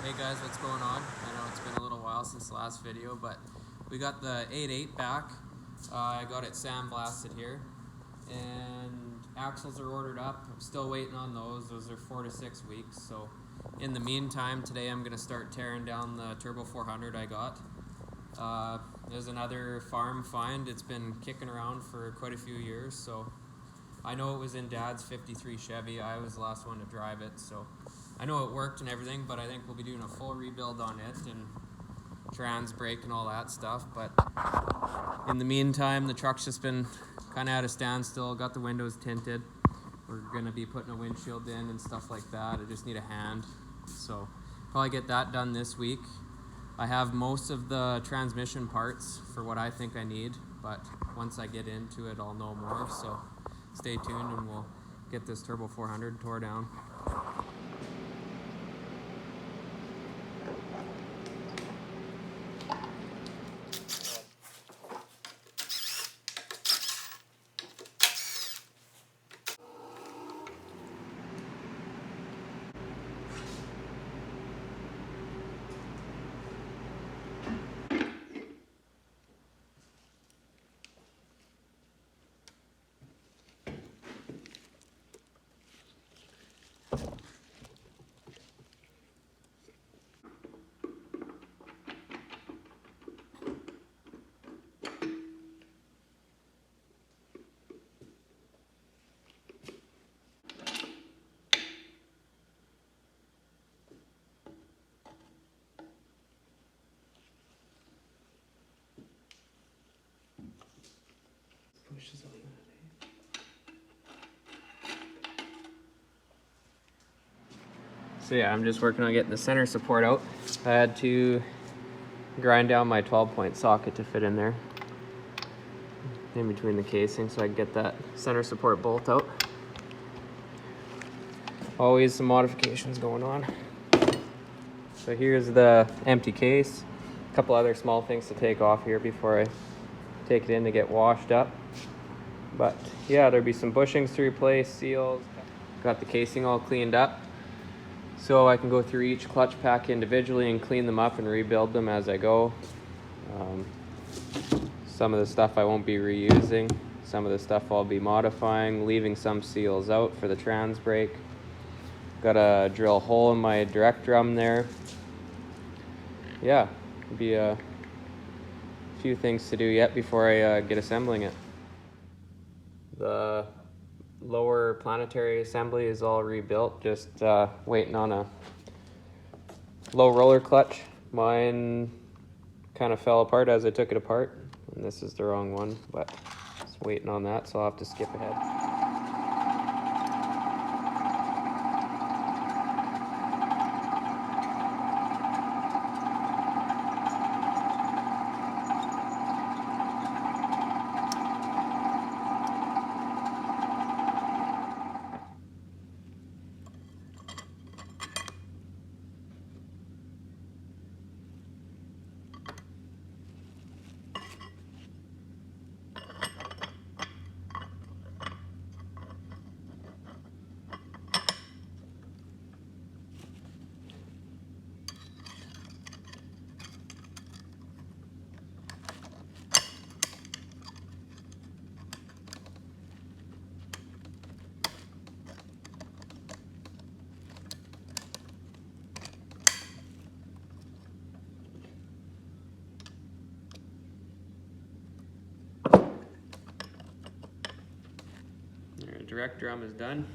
Hey guys, what's going on? I know it's been a little while since the last video, but we got the 8.8 back. I got it sandblasted here, and axles are ordered up. I'm still waiting on those. Those are 4 to 6 weeks. So in the meantime, today I'm going to start tearing down the Turbo 400 I got. There's another farm find. It's been kicking around for quite a few years, so I know it was in Dad's 53 Chevy. I was the last one to drive it, so I know it worked and everything, but I think we'll be doing a full rebuild on it and trans brake and all that stuff. But in the meantime, the truck's just been kind of at a standstill. Got the windows tinted. We're going to be putting a windshield in and stuff like that. I just need a hand, so probably get that done this week. I have most of the transmission parts for what I think I need, but once I get into it, I'll know more. So stay tuned and we'll get this Turbo 400 tore down. So yeah, I'm just working on getting the center support out. I had to grind down my 12-point socket to fit in there, in between the casing, so I can get that center support bolt out. Always some modifications going on. So here's the empty case. A couple other small things to take off here before I take it in to get washed up. But yeah, there'll be some bushings to replace, seals. Got the casing all cleaned up, so I can go through each clutch pack individually and clean them up and rebuild them as I go. Some of the stuff I won't be reusing. Some of the stuff I'll be modifying, leaving some seals out for the trans brake. Gotta drill a hole in my direct drum there. Yeah, be a few things to do yet before I get assembling it. The lower planetary assembly is all rebuilt, just waiting on a low roller clutch. Mine kind of fell apart as I took it apart, and this is the wrong one, but just waiting on that, so I'll have to skip ahead. Direct drum is done.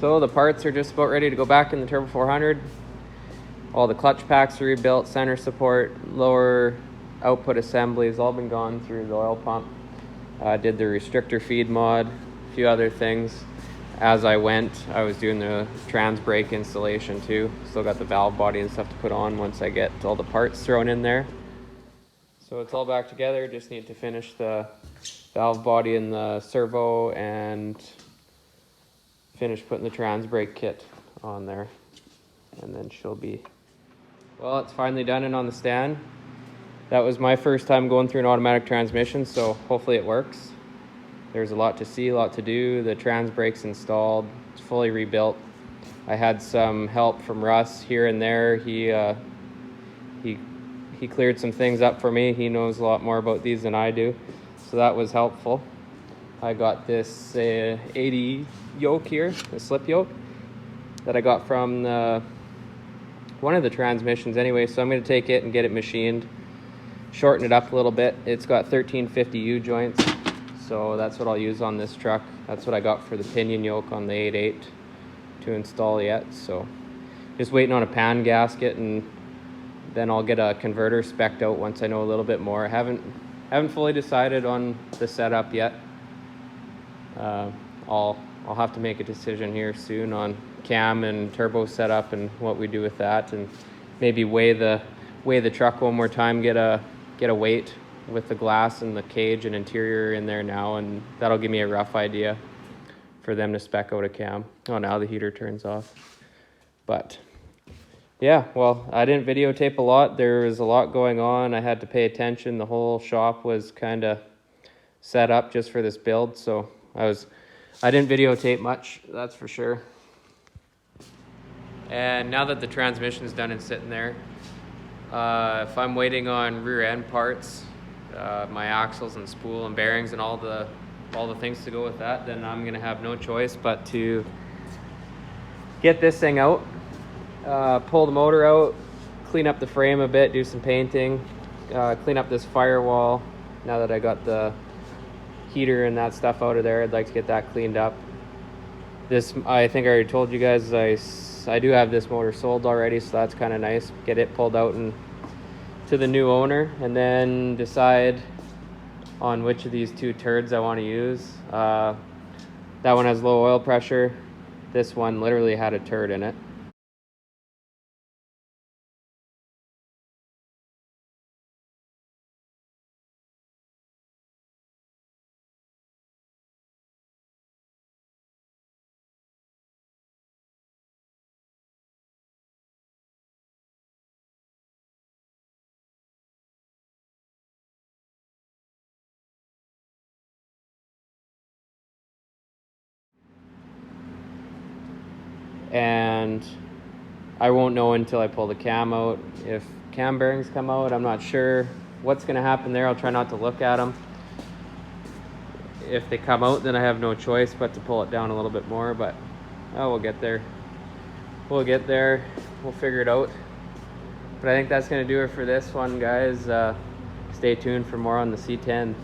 So the parts are just about ready to go back in the Turbo 400. All the clutch packs are rebuilt, center support, lower output assemblies, all been gone through the oil pump. Did the restrictor feed mod, a few other things. As I went, I was doing the trans brake installation too. Still got the valve body and stuff to put on once I get all the parts thrown in there. So it's all back together, just need to finish the valve body and the servo and finish putting the trans brake kit on there. And then she'll be, well, it's finally done and on the stand. That was my first time going through an automatic transmission, so hopefully it works. There's a lot to see, a lot to do. The trans brake's installed, it's fully rebuilt. I had some help from Russ here and there. He cleared some things up for me. He knows a lot more about these than I do, so that was helpful. I got this 80 yoke here, the slip yoke, that I got from one of the transmissions anyway, so I'm going to take it and get it machined, shorten it up a little bit. It's got 1350 U-joints, so that's what I'll use on this truck. That's what I got for the pinion yoke on the 8.8 to install yet, so just waiting on a pan gasket, and then I'll get a converter spec'd out once I know a little bit more. I haven't fully decided on the setup yet. I'll have to make a decision here soon on cam and turbo setup and what we do with that, and maybe weigh the truck one more time, get a weight with the glass and the cage and interior in there now, and that'll give me a rough idea for them to spec out a cam. Oh, now the heater turns off. But yeah, well, I didn't videotape a lot. There was a lot going on. I had to pay attention. The whole shop was kind of set up just for this build, so I didn't videotape much, that's for sure. And now that the transmission is done and sitting there, if I'm waiting on rear end parts, my axles and spool and bearings and all the things to go with that, then I'm gonna have no choice but to get this thing out, pull the motor out, clean up the frame a bit, do some painting, clean up this firewall. Now that I got the heater and that stuff out of there, I'd like to get that cleaned up. This, I think I already told you guys, I do have this motor sold already, so that's kind of nice. Get it pulled out and to the new owner, and then decide on which of these two turds I want to use. That one has low oil pressure. This one literally had a turd in it. And I won't know until I pull the cam out. If cam bearings come out, I'm not sure what's going to happen there. I'll try not to look at them. If they come out, then I have no choice but to pull it down a little bit more, but we'll get there. We'll get there. We'll figure it out. But I think that's going to do it for this one, guys. Stay tuned for more on the C10.